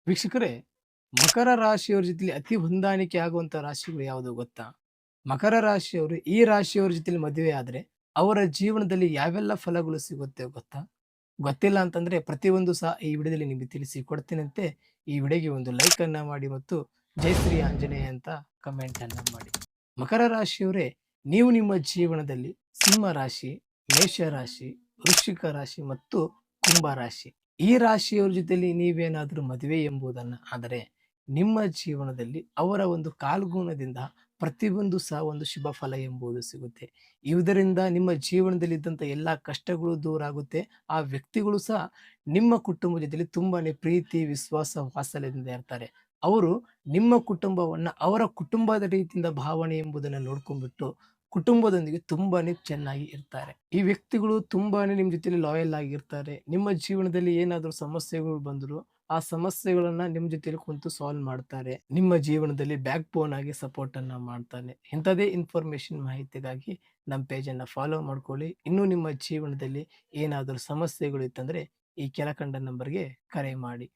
ವೀಕ್ಷಕರೇ, ಮಕರ ರಾಶಿಯವರ ಜೊತೆಲಿ ಅತಿ ಹೊಂದಾಣಿಕೆ ಆಗುವಂತ ರಾಶಿಗಳು ಯಾವುದು ಗೊತ್ತಾ? ಮಕರ ರಾಶಿಯವರು ಈ ರಾಶಿಯವರ ಜೊತೆಲಿ ಮದುವೆ ಆದ್ರೆ ಅವರ ಜೀವನದಲ್ಲಿ ಯಾವೆಲ್ಲ ಫಲಗಳು ಸಿಗುತ್ತೆ ಗೊತ್ತಾ? ಗೊತ್ತಿಲ್ಲ ಅಂತಂದ್ರೆ ಪ್ರತಿಯೊಂದು ಸಹ ಈ ವಿಡಿಯೋದಲ್ಲಿ ನಿಮಗೆ ತಿಳಿಸಿ ಕೊಡ್ತೀನಂತೆ. ಈ ವಿಡಿಯೋಗೆ ಒಂದು ಲೈಕ್ ಅನ್ನ ಮಾಡಿ ಮತ್ತು ಜೈ ಶ್ರೀ ಆಂಜನೇಯ ಅಂತ ಕಮೆಂಟ್ ಅನ್ನ ಮಾಡಿ. ಮಕರ ರಾಶಿಯವರೇ, ನೀವು ನಿಮ್ಮ ಜೀವನದಲ್ಲಿ ಸಿಂಹ ರಾಶಿ, ಮೇಷ ರಾಶಿ, ವೃಶ್ಚಿಕ ರಾಶಿ ಮತ್ತು ಕುಂಭ ರಾಶಿ ಈ ರಾಶಿಯವರ ಜೊತೆಲಿ ನೀವೇನಾದ್ರೂ ಮದುವೆ ಎಂಬುದನ್ನ ಆದರೆ ನಿಮ್ಮ ಜೀವನದಲ್ಲಿ ಅವರ ಒಂದು ಕಾಲ್ಗುಣದಿಂದ ಪ್ರತಿಯೊಂದು ಸಹ ಒಂದು ಶುಭ ಫಲ ಎಂಬುದು ಸಿಗುತ್ತೆ. ಇದರಿಂದ ನಿಮ್ಮ ಜೀವನದಲ್ಲಿ ಇದ್ದಂಥ ಎಲ್ಲಾ ಕಷ್ಟಗಳು ದೂರ ಆಗುತ್ತೆ. ಆ ವ್ಯಕ್ತಿಗಳು ಸಹ ನಿಮ್ಮ ಕುಟುಂಬದ ಜೊತೆಲಿ ತುಂಬಾನೇ ಪ್ರೀತಿ, ವಿಶ್ವಾಸ, ವಾತ್ಸಲ್ಯದಿಂದ ಇರ್ತಾರೆ. ಅವರು ನಿಮ್ಮ ಕುಟುಂಬವನ್ನ ಅವರ ಕುಟುಂಬದ ರೀತಿಯಿಂದ ಭಾವನೆ ಎಂಬುದನ್ನ ನೋಡ್ಕೊಂಡ್ಬಿಟ್ಟು ಕುಟುಂಬದೊಂದಿಗೆ ತುಂಬಾನೇ ಚೆನ್ನಾಗಿ ಇರ್ತಾರೆ. ಈ ವ್ಯಕ್ತಿಗಳು ತುಂಬಾನೇ ನಿಮ್ ಜೊತೆಲಿ ಲಾಯಲ್ ಆಗಿರ್ತಾರೆ. ನಿಮ್ಮ ಜೀವನದಲ್ಲಿ ಏನಾದರೂ ಸಮಸ್ಯೆಗಳು ಬಂದ್ರು, ಆ ಸಮಸ್ಯೆಗಳನ್ನ ನಿಮ್ ಜೊತೆಲಿ ಕುಂತು ಸಾಲ್ವ್ ಮಾಡ್ತಾರೆ. ನಿಮ್ಮ ಜೀವನದಲ್ಲಿ ಬ್ಯಾಕ್ ಬೋನ್ ಆಗಿ ಸಪೋರ್ಟ್ ಅನ್ನ ಮಾಡ್ತಾನೆ. ಇಂಥದೇ ಇನ್ಫಾರ್ಮೇಶನ್ ಮಾಹಿತಿಗಾಗಿ ನಮ್ಮ ಪೇಜ್ ಅನ್ನ ಫಾಲೋ ಮಾಡ್ಕೊಳ್ಳಿ. ಇನ್ನು ನಿಮ್ಮ ಜೀವನದಲ್ಲಿ ಏನಾದರೂ ಸಮಸ್ಯೆಗಳು ಇತ್ತಂದ್ರೆ ಈ ಕೆಳಕಂಡ ನಂಬರ್‌ಗೆ ಕರೆ ಮಾಡಿ.